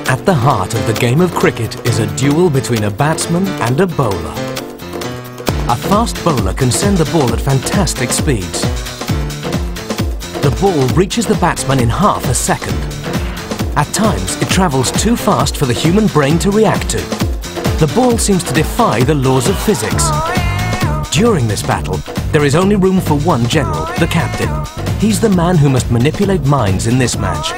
At the heart of the game of cricket is a duel between a batsman and a bowler. A fast bowler can send the ball at fantastic speeds. The ball reaches the batsman in half a second. At times, it travels too fast for the human brain to react to. The ball seems to defy the laws of physics. During this battle, there is only room for one general, the captain. He's the man who must manipulate minds in this match.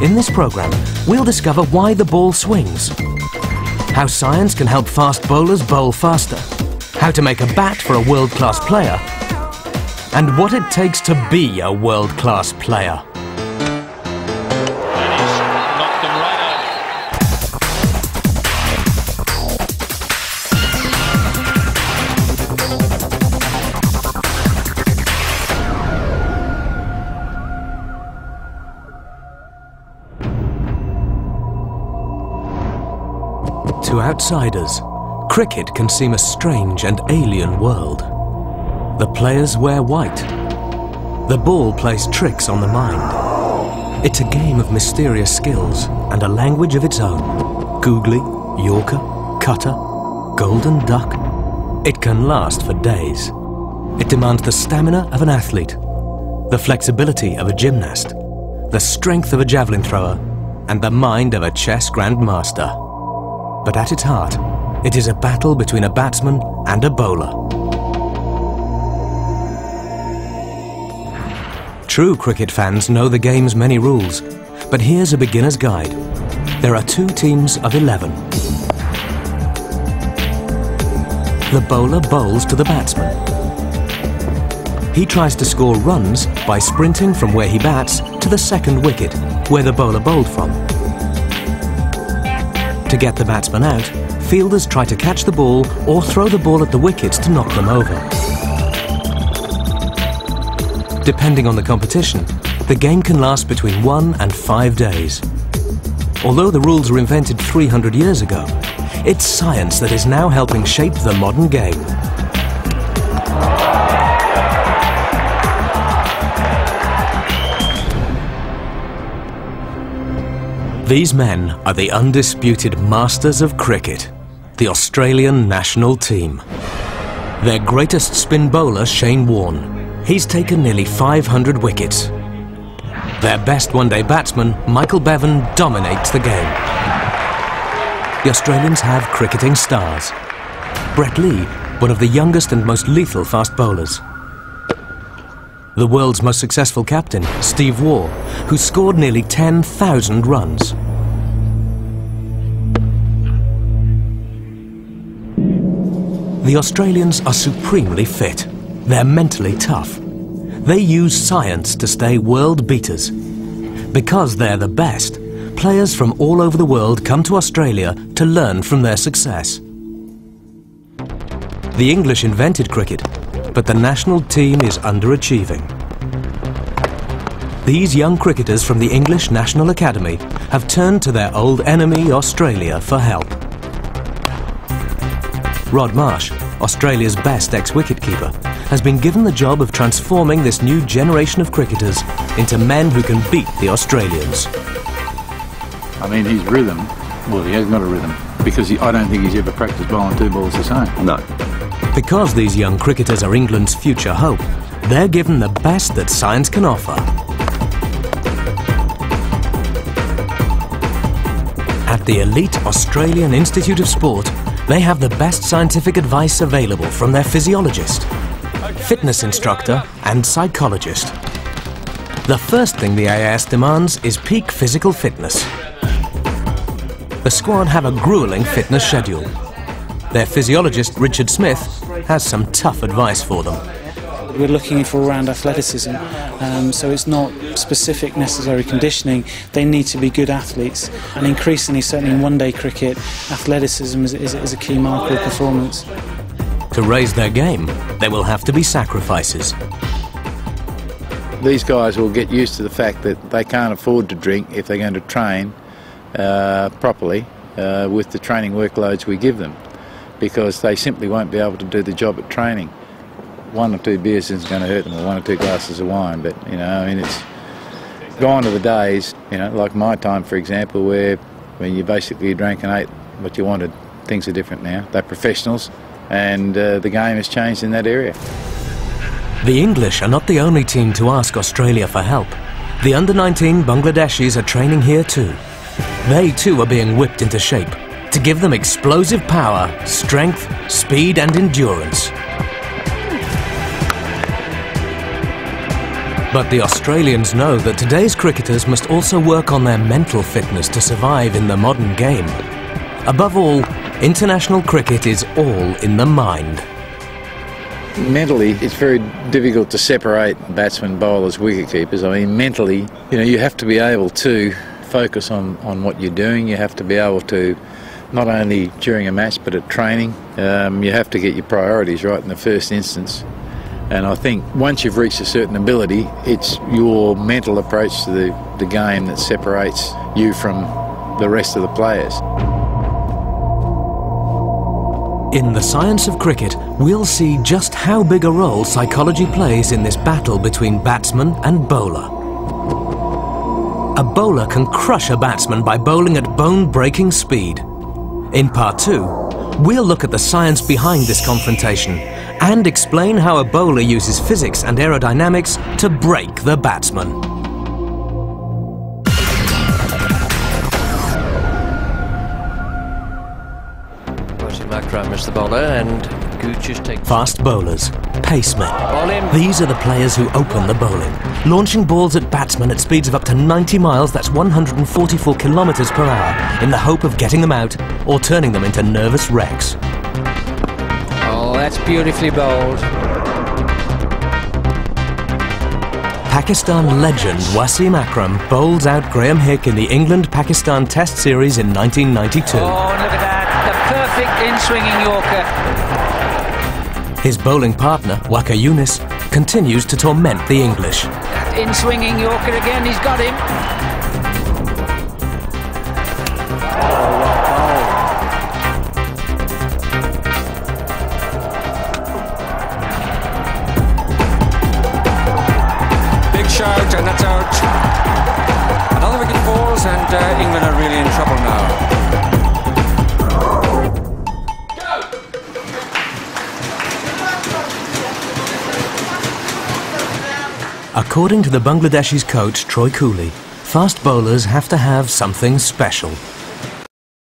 In this program, we'll discover why the ball swings, how science can help fast bowlers bowl faster, how to make a bat for a world-class player, and what it takes to be a world-class player. To outsiders, cricket can seem a strange and alien world. The players wear white. The ball plays tricks on the mind. It's a game of mysterious skills and a language of its own. Googly, Yorker, Cutter, Golden Duck. It can last for days. It demands the stamina of an athlete, the flexibility of a gymnast, the strength of a javelin thrower, and the mind of a chess grandmaster. But at its heart, it is a battle between a batsman and a bowler. True cricket fans know the game's many rules, but here's a beginner's guide. There are 2 teams of 11. The bowler bowls to the batsman. He tries to score runs by sprinting from where he bats to the second wicket, where the bowler bowled from. To get the batsman out, fielders try to catch the ball or throw the ball at the wickets to knock them over. Depending on the competition, the game can last between 1 and 5 days. Although the rules were invented 300 years ago, it's science that is now helping shape the modern game. These men are the undisputed masters of cricket, the Australian national team. Their greatest spin bowler, Shane Warne. He's taken nearly 500 wickets. Their best one-day batsman, Michael Bevan, dominates the game. The Australians have cricketing stars. Brett Lee, one of the youngest and most lethal fast bowlers. The world's most successful captain, Steve Waugh, who scored nearly 10,000 runs. The Australians are supremely fit. They're mentally tough. They use science to stay world beaters. Because they're the best, players from all over the world come to Australia to learn from their success. The English invented cricket, but the national team is underachieving. These young cricketers from the English National Academy have turned to their old enemy, Australia, for help. Rod Marsh, Australia's best ex-wicketkeeper, has been given the job of transforming this new generation of cricketers into men who can beat the Australians. I mean, his rhythm, well, he has got a rhythm, because I don't think he's ever practiced bowling 2 balls the same. No. Because these young cricketers are England's future hope, they're given the best that science can offer. At the elite Australian Institute of Sport, they have the best scientific advice available from their physiologist, fitness instructor and psychologist. The first thing the AIS demands is peak physical fitness. The squad have a grueling fitness schedule. Their physiologist, Richard Smith, has some tough advice for them. We're looking for all-round athleticism, so it's not specific necessary conditioning. They need to be good athletes, and increasingly, certainly in one-day cricket, athleticism is a key marker of performance. To raise their game, there will have to be sacrifices. These guys will get used to the fact that they can't afford to drink if they're going to train properly with the training workloads we give them, because they simply won't be able to do the job at training. 1 or 2 beers isn't going to hurt them, or 1 or 2 glasses of wine, but, you know, I mean, Gone are the days, you know, like my time, for example, where when you basically drank and ate what you wanted. Things are different now. They're professionals, and the game has changed in that area. The English are not the only team to ask Australia for help. The under-19 Bangladeshis are training here too. They too are being whipped into shape to give them explosive power, strength, speed and endurance. But the Australians know that today's cricketers must also work on their mental fitness to survive in the modern game. Above all, international cricket is all in the mind. Mentally, it's very difficult to separate batsmen, bowlers, wicketkeepers. I mean, mentally, you know, you have to be able to focus on what you're doing. You have to be able to, not only during a match, but at training, you have to get your priorities right in the first instance. And I think once you've reached a certain ability, it's your mental approach to the game that separates you from the rest of the players. In the science of cricket, we'll see just how big a role psychology plays in this battle between batsman and bowler. A bowler can crush a batsman by bowling at bone-breaking speed. In part 2, we'll look at the science behind this confrontation and explain how a bowler uses physics and aerodynamics to break the batsman. Makram is the bowler, and Gooch is taking... Fast bowlers, pacemen. These are the players who open the bowling, launching balls at batsmen at speeds of up to 90 miles, that's 144 kilometers per hour, in the hope of getting them out or turning them into nervous wrecks. Oh, that's beautifully bowled. Pakistan legend Wasim Akram bowls out Graham Hick in the England-Pakistan Test Series in 1992. Oh, look at that. The perfect in-swinging Yorker. His bowling partner, Waqar Younis, continues to torment the English. That in-swinging Yorker again, he's got him. Big shout, and that's out. Another wicket falls, and England are really in trouble now. According to the Bangladeshis coach Troy Cooley, fast bowlers have to have something special.